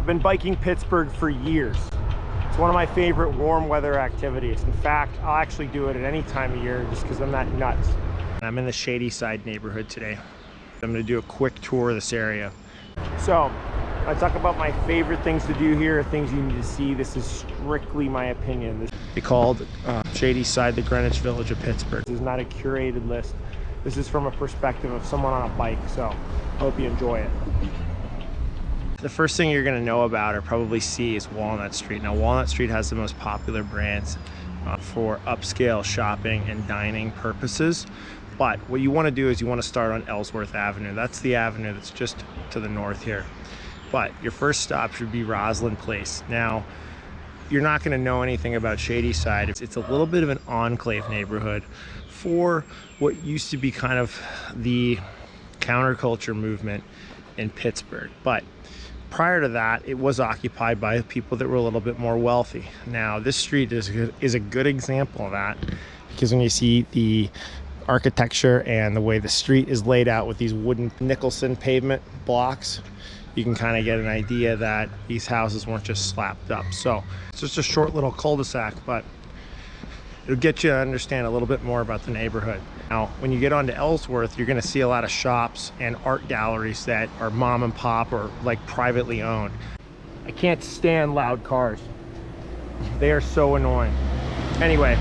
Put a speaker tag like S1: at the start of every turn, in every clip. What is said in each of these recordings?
S1: been biking Pittsburgh for years. It's one of my favorite warm weather activities. In fact, I'll actually do it at any time of year just because I'm that nuts. I'm in the Shadyside neighborhood today. I'm going to do a quick tour of this area. So, I talk about my favorite things to do here, things you need to see. This is strictly my opinion. They called Shadyside the Greenwich Village of Pittsburgh. This is not a curated list. This is from a perspective of someone on a bike, so I hope you enjoy it. The first thing you're going to know about or probably see is Walnut Street. Now, Walnut Street has the most popular brands for upscale shopping and dining purposes. But what you want to do is you want to start on Ellsworth Avenue. That's the avenue that's just to the north here. But your first stop should be Roslyn Place. Now, you're not going to know anything about Shadyside. It's a little bit of an enclave neighborhood for what used to be kind of the counterculture movement in Pittsburgh. But prior to that, it was occupied by people that were a little bit more wealthy. Now, this street is a good example of that, because when you see the architecture and the way the street is laid out with these wooden Nicholson pavement blocks, you can kind of get an idea that these houses weren't just slapped up. So it's just a short little cul-de-sac, but it'll get you to understand a little bit more about the neighborhood. Now, when you get onto Ellsworth, you're going to see a lot of shops and art galleries that are mom and pop or like privately owned. I can't stand loud cars. They are so annoying. Anyway,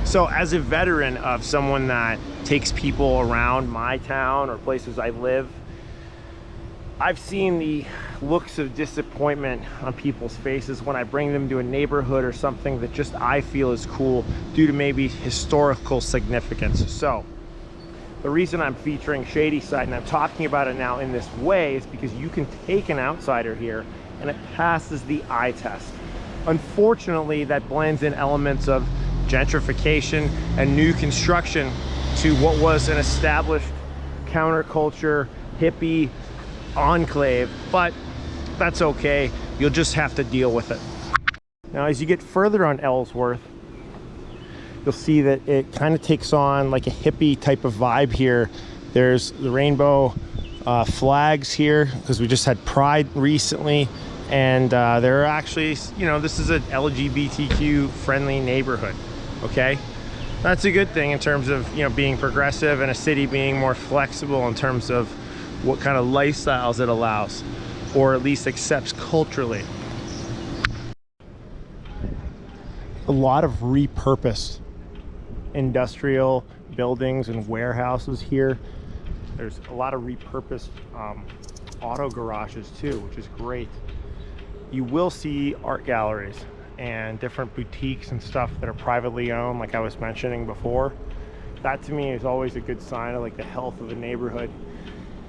S1: so as a veteran of someone that takes people around my town or places I live, I've seen the looks of disappointment on people's faces when I bring them to a neighborhood or something that just I feel is cool due to maybe historical significance. So the reason I'm featuring Shadyside and I'm talking about it now in this way is because you can take an outsider here and it passes the eye test. Unfortunately, that blends in elements of gentrification and new construction to what was an established counterculture hippie enclave, but that's okay. You'll just have to deal with it. Now, as you get further on Ellsworth, you'll see that it kind of takes on like a hippie type of vibe here. There's the rainbow flags here because we just had Pride recently, and there are actually, you know, this is an LGBTQ friendly neighborhood. Okay, that's a good thing in terms of, you know, being progressive and a city being more flexible in terms of what kind of lifestyles it allows, or at least accepts culturally. A lot of repurposed industrial buildings and warehouses here. There's a lot of repurposed auto garages too, which is great. You will see art galleries and different boutiques and stuff that are privately owned, like I was mentioning before. That to me is always a good sign of like the health of a neighborhood.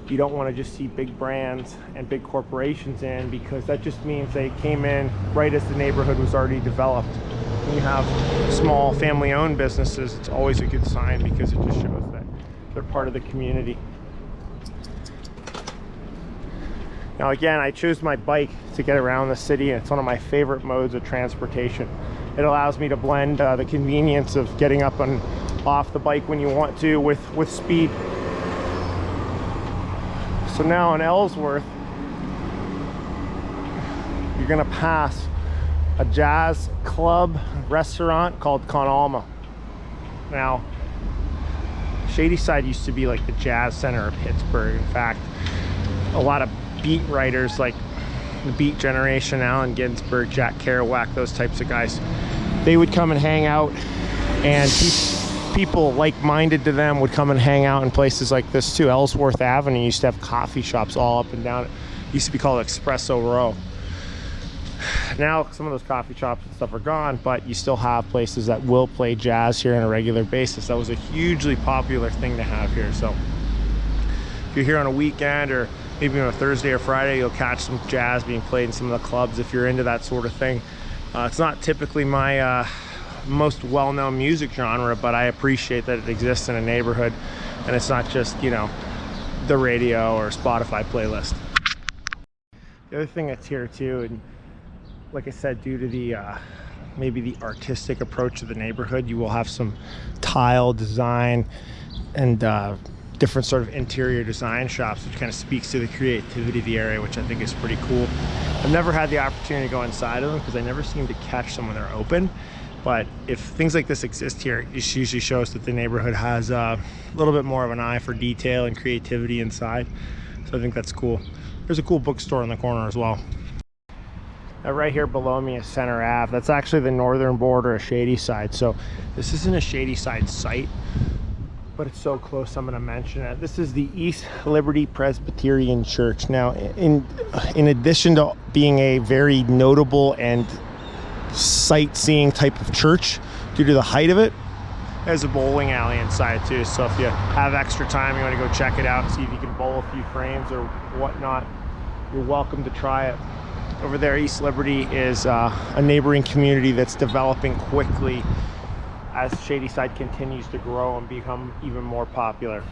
S1: You don't want to just see big brands and big corporations in, because that just means they came in right as the neighborhood was already developed. When you have small family-owned businesses, it's always a good sign because it just shows that they're part of the community. Now again, I chose my bike to get around the city, and it's one of my favorite modes of transportation. It allows me to blend the convenience of getting up and off the bike when you want to with speed. So now in Ellsworth, you're gonna pass a jazz club restaurant called Con Alma. Now, Shadyside used to be like the jazz center of Pittsburgh. In fact, a lot of beat writers like the Beat Generation, Allen Ginsberg, Jack Kerouac, those types of guys, they would come and hang out, and people like-minded to them would come and hang out in places like this too. Ellsworth Avenue used to have coffee shops all up and down. It used to be called Espresso Row. Now some of those coffee shops and stuff are gone, but you still have places that will play jazz here on a regular basis. That was a hugely popular thing to have here. So if you're here on a weekend or maybe on a Thursday or Friday, you'll catch some jazz being played in some of the clubs if you're into that sort of thing. It's not typically my most well-known music genre, but I appreciate that it exists in a neighborhood, and it's not just, you know, the radio or Spotify playlist. The other thing that's here too, and like I said, due to the maybe the artistic approach to the neighborhood, you will have some tile design and different sort of interior design shops, which kind of speaks to the creativity of the area, which I think is pretty cool. I've never had the opportunity to go inside of them because I never seem to catch them when they're open. But if things like this exist here, it usually shows that the neighborhood has a little bit more of an eye for detail and creativity inside. So I think that's cool. There's a cool bookstore in the corner as well. Right here below me is Center Ave. That's actually the northern border of Shadyside. So this isn't a Shadyside site, but it's so close I'm going to mention it. This is the East Liberty Presbyterian Church. Now, in addition to being a very notable and sightseeing type of church due to the height of it, there's a bowling alley inside too. So if you have extra time, you want to go check it out and see if you can bowl a few frames or whatnot, you're welcome to try it. Over there, East Liberty is a neighboring community that's developing quickly as Shadyside continues to grow and become even more popular.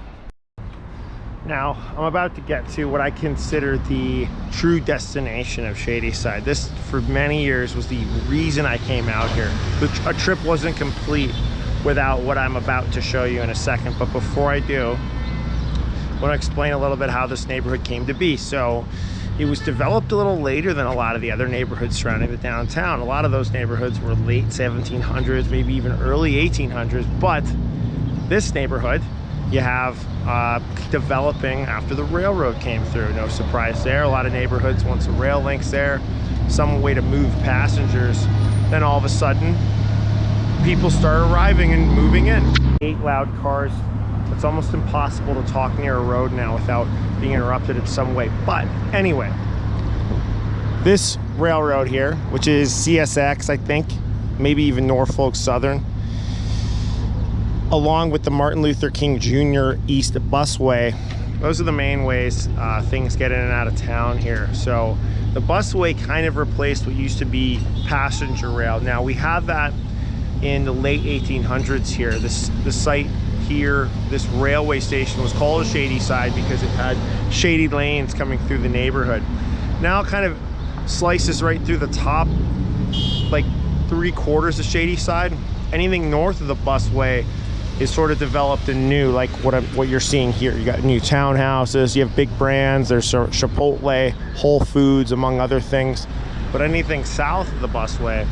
S1: Now, I'm about to get to what I consider the true destination of Shadyside. This, for many years, was the reason I came out here. A trip wasn't complete without what I'm about to show you in a second. But before I do, I want to explain a little bit how this neighborhood came to be. So, it was developed a little later than a lot of the other neighborhoods surrounding the downtown. A lot of those neighborhoods were late 1700s, maybe even early 1800s. But this neighborhood, you have developing after the railroad came through. No surprise there. A lot of neighborhoods, once the rail link's there, some way to move passengers, then all of a sudden, people start arriving and moving in. 8 loud cars. It's almost impossible to talk near a road now without being interrupted in some way. But anyway, this railroad here, which is CSX, I think, maybe even Norfolk Southern, along with the Martin Luther King Jr. East Busway, those are the main ways things get in and out of town here. So the busway kind of replaced what used to be passenger rail. Now we have that in the late 1800s here. The site here, this railway station, was called a Shadyside because it had shady lanes coming through the neighborhood. Now it kind of slices right through the top, like 3/4 of Shadyside. Anything north of the busway is sort of developed and new, like what you're seeing here. You got new townhouses, you have big brands, there's Chipotle, Whole Foods, among other things. But anything south of the busway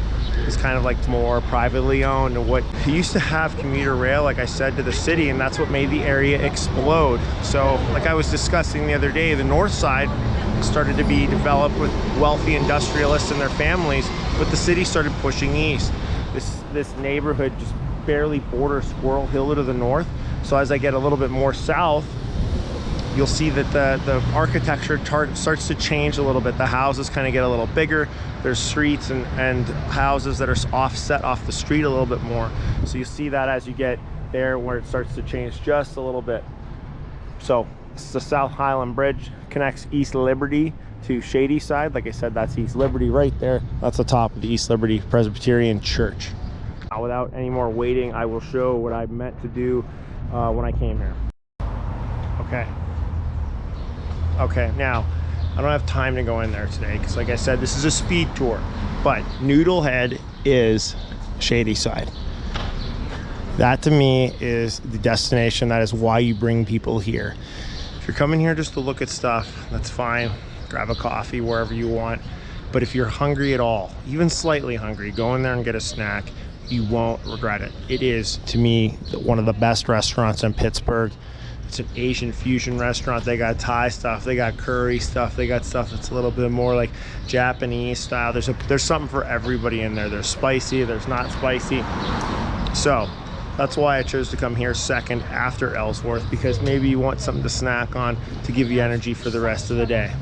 S1: is kind of like more privately owned. And what used to have commuter rail, like I said, to the city, and that's what made the area explode. So like I was discussing the other day, the north side started to be developed with wealthy industrialists and their families, but the city started pushing east. This neighborhood just barely borders Squirrel Hill to the north. So as I get a little bit more south, you'll see that the architecture starts to change a little bit. The houses kind of get a little bigger. There's streets and houses that are offset off the street a little bit more. So you see that as you get there, where it starts to change just a little bit. So this is the South Highland Bridge, connects East Liberty to Shadyside. Like I said, that's East Liberty right there. That's the top of the East Liberty Presbyterian Church. Now, without any more waiting, I will show what I meant to do when I came here. Okay, now I don't have time to go in there today because, like I said, this is a speed tour. But Noodlehead is Shadyside. That to me is the destination. That is why you bring people here. If you're coming here just to look at stuff, that's fine. Grab a coffee wherever you want. But if you're hungry at all, even slightly hungry, go in there and get a snack. You won't regret it. It is, to me, one of the best restaurants in Pittsburgh. It's an Asian fusion restaurant. They got Thai stuff, they got curry stuff, they got stuff that's a little bit more like Japanese style. There's something for everybody in there. There's spicy, there's not spicy. So that's why I chose to come here second after Ellsworth, because maybe you want something to snack on to give you energy for the rest of the day,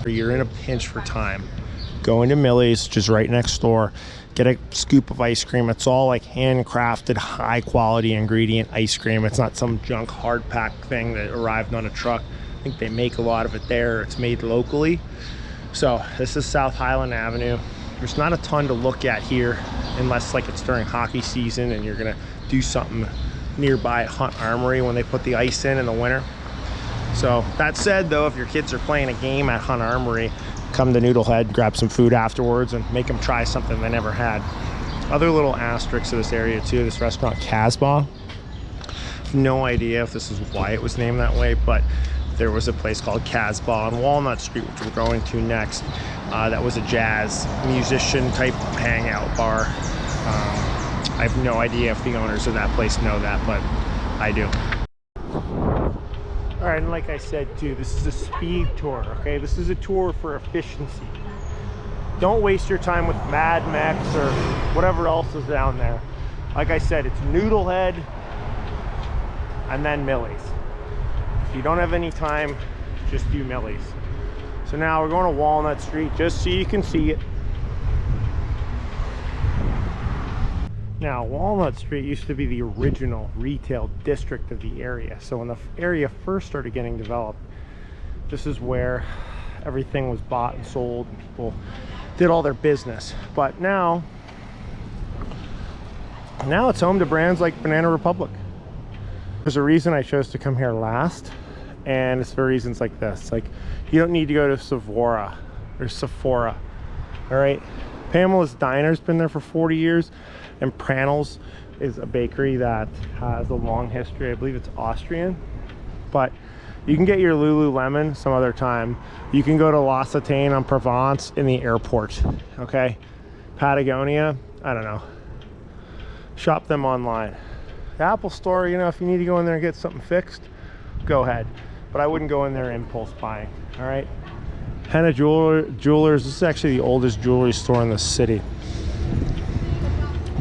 S1: or you're in a pinch for time. Go into Millie's, just right next door. Get a scoop of ice cream. It's all like handcrafted, high quality ingredient ice cream. It's not some junk hard pack thing that arrived on a truck. I think they make a lot of it there. It's made locally. So this is South Highland Avenue. There's not a ton to look at here unless like it's during hockey season and you're gonna do something nearby at Hunt Armory when they put the ice in the winter. So that said though, if your kids are playing a game at Hunt Armory, come to Noodlehead, grab some food afterwards, and make them try something they never had. Other little asterisks to this area too, this restaurant Casbah. No idea if this is why it was named that way, but there was a place called Casbah on Walnut Street, which we're going to next. That was a jazz musician type hangout bar. I have no idea if the owners of that place know that, but I do. All right, and like I said too, this is a speed tour, okay? This is a tour for efficiency. Don't waste your time with Mad Max or whatever else is down there. Like I said, it's Noodlehead and then Millie's. If you don't have any time, just do Millie's. So now we're going to Walnut Street just so you can see it. Now, Walnut Street used to be the original retail district of the area. So when the area first started getting developed, this is where everything was bought and sold and people did all their business. But now it's home to brands like Banana Republic. There's a reason I chose to come here last, and it's for reasons like this. Like, you don't need to go to Sephora, all right? Pamela's Diner's been there for 40 years, and Pranel's is a bakery that has a long history. I believe it's Austrian, but you can get your Lululemon some other time. You can go to La Satane on Provence in the airport, okay? Patagonia, I don't know. Shop them online. The Apple store, you know, if you need to go in there and get something fixed, go ahead. But I wouldn't go in there impulse buying, all right? Henna Jewelers, this is actually the oldest jewelry store in the city.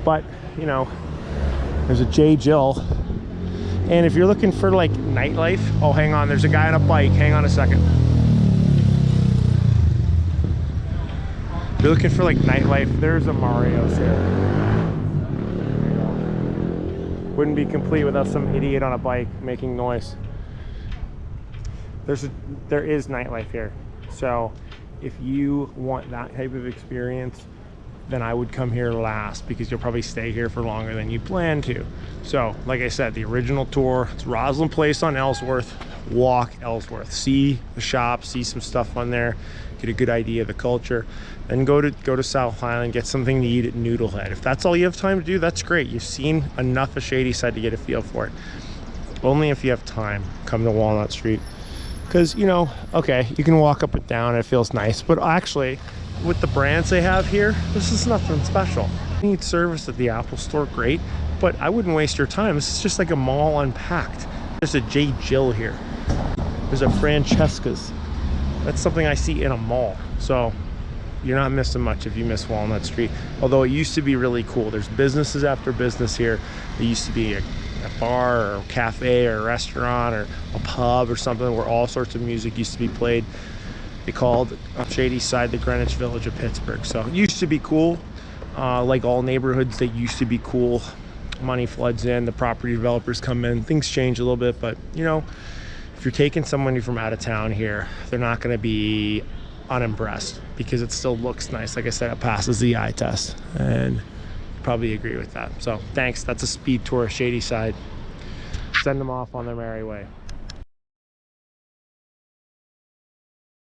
S1: But, you know, there's a J. Jill. And if you're looking for like nightlife, oh, hang on, there's a guy on a bike. Hang on a second. If you're looking for like nightlife, there's a Mario's here. There you go. Wouldn't be complete without some idiot on a bike making noise. There is nightlife here. So if you want that type of experience, then I would come here last, because you'll probably stay here for longer than you plan to. So like I said, the original tour, it's Roslyn Place on Ellsworth. Walk Ellsworth, see the shop, see some stuff on there, get a good idea of the culture, then go to South Highland, get something to eat at Noodlehead. If that's all you have time to do, that's great. You've seen enough of Shadyside to get a feel for it. Only if you have time, come to Walnut Street. Because, you know, okay, you can walk up and down and it feels nice, but actually, with the brands they have here, this is nothing special. You need service at the Apple store, great, but I wouldn't waste your time. This is just like a mall unpacked. There's a J. Jill here. There's a Francesca's. That's something I see in a mall. So you're not missing much if you miss Walnut Street. Although it used to be really cool. There's businesses after business here. There used to be a bar or a cafe or a restaurant or a pub or something where all sorts of music used to be played. They called Shadyside the Greenwich Village of Pittsburgh. So it used to be cool. Like all neighborhoods, they used to be cool. Money floods in, the property developers come in, things change a little bit, but you know, if you're taking somebody from out of town here, they're not going to be unimpressed because it still looks nice. Like I said, it passes the eye test, and you probably agree with that. So thanks. That's a speed tour of Shadyside. Send them off on their merry way.